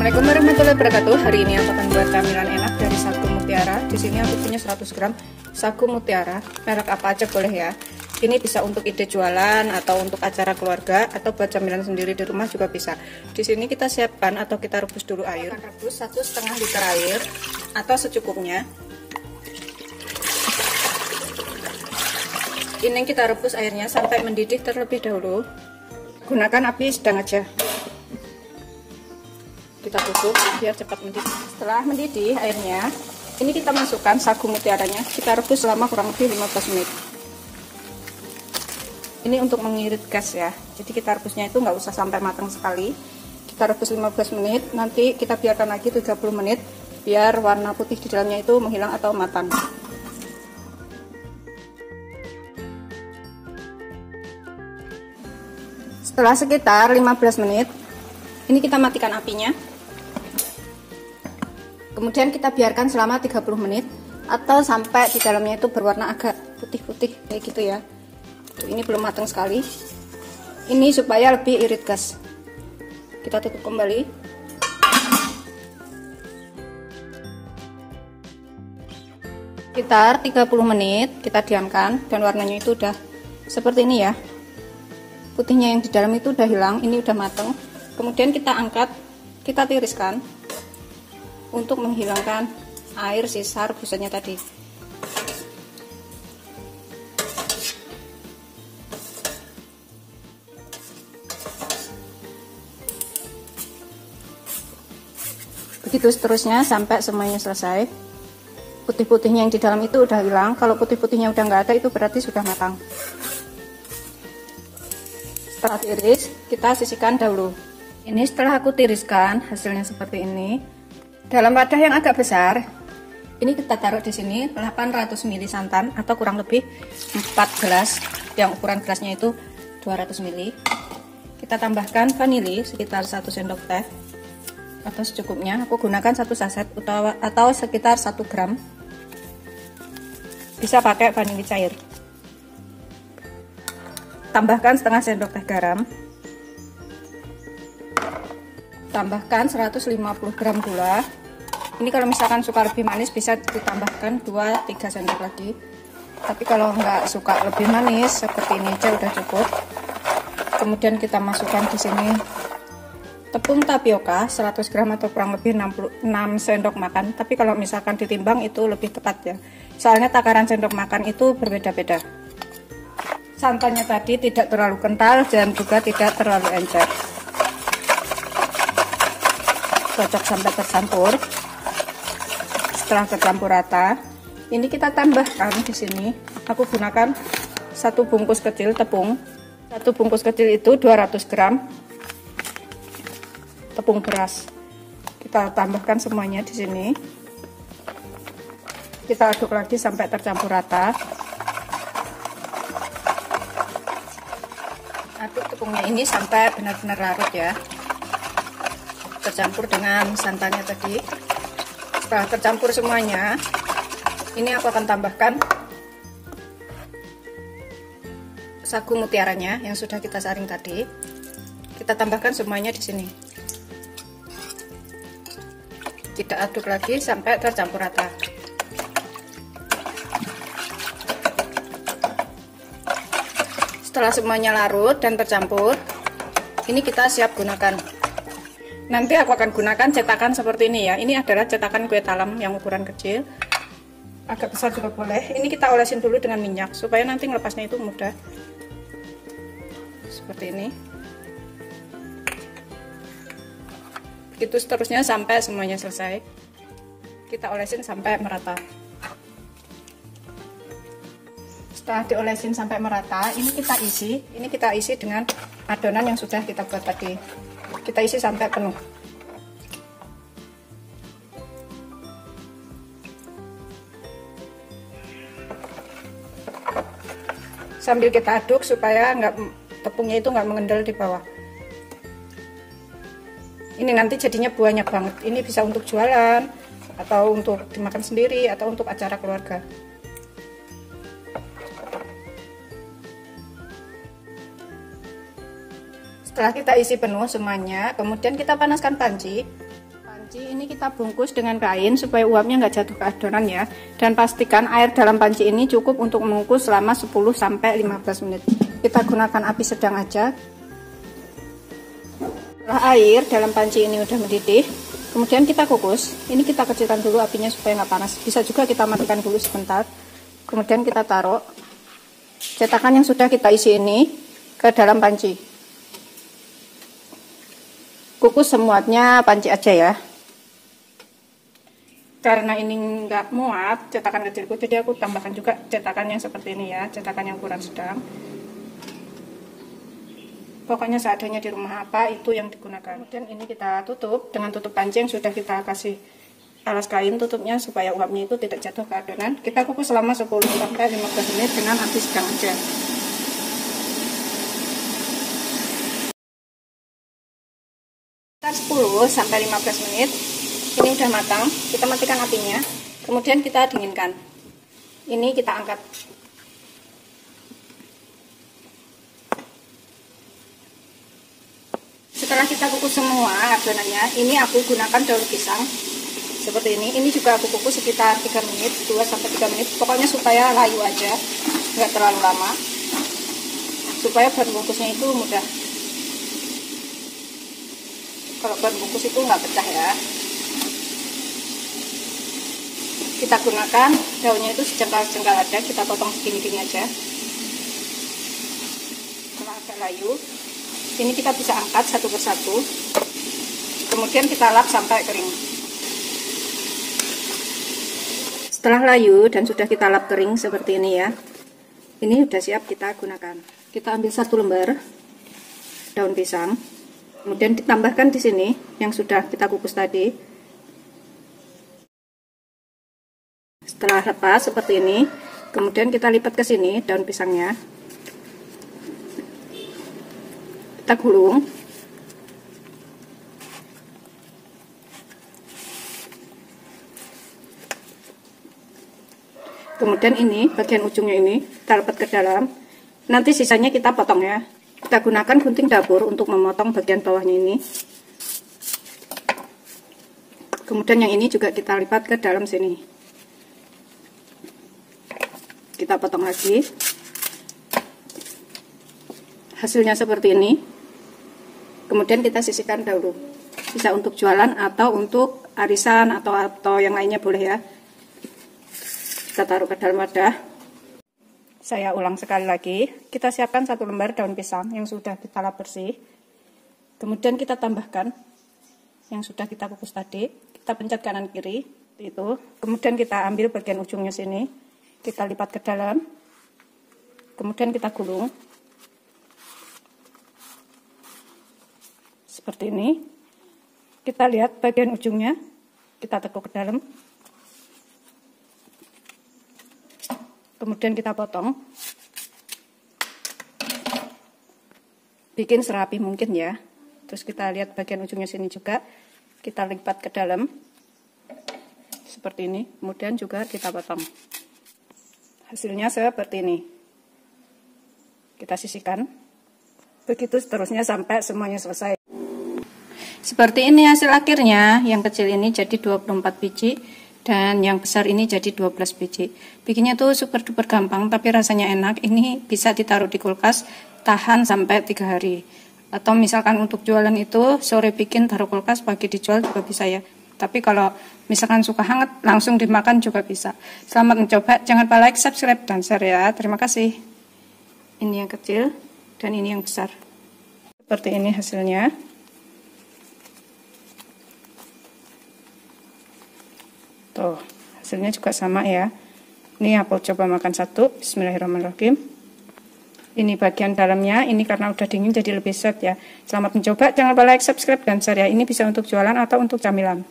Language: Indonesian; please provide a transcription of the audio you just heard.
Assalamualaikum warahmatullahi wabarakatuh. Hari ini aku akan buat camilan enak dari sagu mutiara. Di sini aku punya 100 gram sagu mutiara. Merek apa aja boleh ya. Ini bisa untuk ide jualan atau untuk acara keluarga atau buat camilan sendiri di rumah juga bisa. Di sini kita siapkan atau kita rebus dulu air. Kita rebus 1,5 liter air atau secukupnya. Ini kita rebus airnya sampai mendidih terlebih dahulu. Gunakan api sedang aja. Kita tutup biar cepat mendidih. Setelah mendidih airnya, ini kita masukkan sagu mutiaranya. Kita rebus selama kurang lebih 15 menit. Ini untuk mengirit gas ya. Jadi kita rebusnya itu nggak usah sampai matang sekali. Kita rebus 15 menit, nanti kita biarkan lagi 30 menit biar warna putih di dalamnya itu menghilang atau matang. Setelah sekitar 15 menit, ini kita matikan apinya. Kemudian kita biarkan selama 30 menit atau sampai di dalamnya itu berwarna agak putih-putih kayak gitu ya. Ini belum matang sekali. Ini supaya lebih irit gas. Kita tutup kembali. Sekitar 30 menit kita diamkan dan warnanya itu udah seperti ini ya. Putihnya yang di dalam itu udah hilang, ini udah matang. Kemudian kita angkat, kita tiriskan untuk menghilangkan air sisa rebusannya tadi. Begitu seterusnya sampai semuanya selesai. Putih-putihnya yang di dalam itu udah hilang. Kalau putih-putihnya udah nggak ada, itu berarti sudah matang. Setelah tiris, kita sisihkan dahulu. Ini setelah aku tiriskan, hasilnya seperti ini. Dalam wadah yang agak besar, ini kita taruh di sini 800 ml santan atau kurang lebih 4 gelas. Yang ukuran gelasnya itu 200 ml. Kita tambahkan vanili sekitar 1 sendok teh atau secukupnya. Aku gunakan 1 saset atau sekitar 1 gram. Bisa pakai vanili cair. Tambahkan setengah sendok teh garam. Tambahkan 150 gram gula. Ini kalau misalkan suka lebih manis bisa ditambahkan 2-3 sendok lagi. Tapi kalau nggak suka lebih manis seperti ini aja udah cukup. Kemudian kita masukkan di sini tepung tapioka 100 gram atau kurang lebih 6 sendok makan. Tapi kalau misalkan ditimbang itu lebih tepat ya. Soalnya takaran sendok makan itu berbeda-beda. Santannya tadi tidak terlalu kental dan juga tidak terlalu encer. Cocok sampai tercampur. Setelah tercampur rata, ini kita tambahkan di sini. Aku gunakan 1 bungkus kecil tepung. 1 bungkus kecil itu 200 gram tepung beras. Kita tambahkan semuanya di sini. Kita aduk lagi sampai tercampur rata. Aduk tepungnya ini sampai benar-benar larut ya. Tercampur dengan santannya tadi. Setelah tercampur semuanya, ini aku akan tambahkan sagu mutiaranya yang sudah kita saring tadi. Kita tambahkan semuanya di sini. Kita aduk lagi sampai tercampur rata. Setelah semuanya larut dan tercampur, ini kita siap gunakan. Nanti aku akan gunakan cetakan seperti ini ya. Ini adalah cetakan kue talam yang ukuran kecil. Agak besar juga boleh. Ini kita olesin dulu dengan minyak supaya nanti melepasnya itu mudah. Seperti ini. Begitu seterusnya sampai semuanya selesai. Kita olesin sampai merata. Setelah diolesin sampai merata, ini kita isi. Ini kita isi dengan adonan yang sudah kita buat tadi. Kita isi sampai penuh. Sambil kita aduk supaya tepungnya itu nggak mengendal di bawah. Ini nanti jadinya banyak banget. Ini bisa untuk jualan atau untuk dimakan sendiri atau untuk acara keluarga. Setelah kita isi penuh semuanya, kemudian kita panaskan panci Panci ini kita bungkus dengan kain supaya uapnya nggak jatuh ke adonan ya. Dan pastikan air dalam panci ini cukup untuk mengukus selama 10-15 menit. Kita gunakan api sedang aja. Setelah air dalam panci ini udah mendidih, kemudian kita kukus. Ini kita kecilkan dulu apinya supaya nggak panas. Bisa juga kita matikan dulu sebentar. Kemudian kita taruh cetakan yang sudah kita isi ini ke dalam panci. Kukus semuanya panci aja ya. Karena ini nggak muat cetakan kecilku, jadi aku tambahkan juga cetakan yang seperti ini ya, cetakan yang ukuran sedang. Pokoknya seadanya di rumah apa itu yang digunakan. Kemudian ini kita tutup dengan tutup panci yang sudah kita kasih alas kain tutupnya supaya uapnya itu tidak jatuh ke adonan. Kita kukus selama 10-15 menit dengan api sedang aja. 10-15 menit ini udah matang, kita matikan apinya, kemudian kita dinginkan. Ini kita angkat. Setelah kita kukus semua adonannya, ini aku gunakan daun pisang seperti ini. Ini juga aku kukus sekitar 3 menit, 2-3 menit, pokoknya supaya layu aja, nggak terlalu lama, supaya bahan bungkusnya itu mudah. Kalau bahan bungkus itu nggak pecah ya. Kita gunakan daunnya itu sejengkal-jengkal aja, kita potong segini-gini aja. Setelah agak layu, ini kita bisa angkat satu persatu. Kemudian kita lap sampai kering. Setelah layu dan sudah kita lap kering seperti ini ya, ini sudah siap kita gunakan. Kita ambil 1 lembar daun pisang. Kemudian ditambahkan di sini yang sudah kita kukus tadi. Setelah lepas seperti ini, kemudian kita lipat ke sini daun pisangnya. Kita gulung. Kemudian ini bagian ujungnya ini kita lipat ke dalam. Nanti sisanya kita potong ya. Kita gunakan gunting dapur untuk memotong bagian bawahnya ini. Kemudian yang ini juga kita lipat ke dalam sini. Kita potong lagi. Hasilnya seperti ini. Kemudian kita sisihkan dahulu. Bisa untuk jualan atau untuk arisan atau yang lainnya boleh ya. Kita taruh ke dalam wadah. Saya ulang sekali lagi, kita siapkan 1 lembar daun pisang yang sudah kita lap bersih. Kemudian kita tambahkan yang sudah kita kukus tadi, kita pencet kanan kiri itu. Kemudian kita ambil bagian ujungnya sini, kita lipat ke dalam. Kemudian kita gulung seperti ini. Kita lihat bagian ujungnya, kita tekuk ke dalam. Kemudian kita potong, bikin serapi mungkin ya. Terus kita lihat bagian ujungnya sini juga, kita lipat ke dalam seperti ini. Kemudian juga kita potong. Hasilnya seperti ini. Kita sisihkan. Begitu seterusnya sampai semuanya selesai. Seperti ini hasil akhirnya. Yang kecil ini jadi 24 biji. Dan yang besar ini jadi 12 biji. Bikinnya tuh super duper gampang, tapi rasanya enak. Ini bisa ditaruh di kulkas, tahan sampai 3 hari. Atau misalkan untuk jualan itu, sore bikin taruh kulkas, pagi dijual juga bisa ya. Tapi kalau misalkan suka hangat, langsung dimakan juga bisa. Selamat mencoba, jangan lupa like, subscribe, dan share ya. Terima kasih. Ini yang kecil, dan ini yang besar. Seperti ini hasilnya. Tuh, hasilnya juga sama ya. Ini aku coba makan satu. Bismillahirrahmanirrahim. Ini bagian dalamnya, ini karena udah dingin jadi lebih set ya. Selamat mencoba, jangan lupa like, subscribe, dan share ya. Ini bisa untuk jualan atau untuk camilan.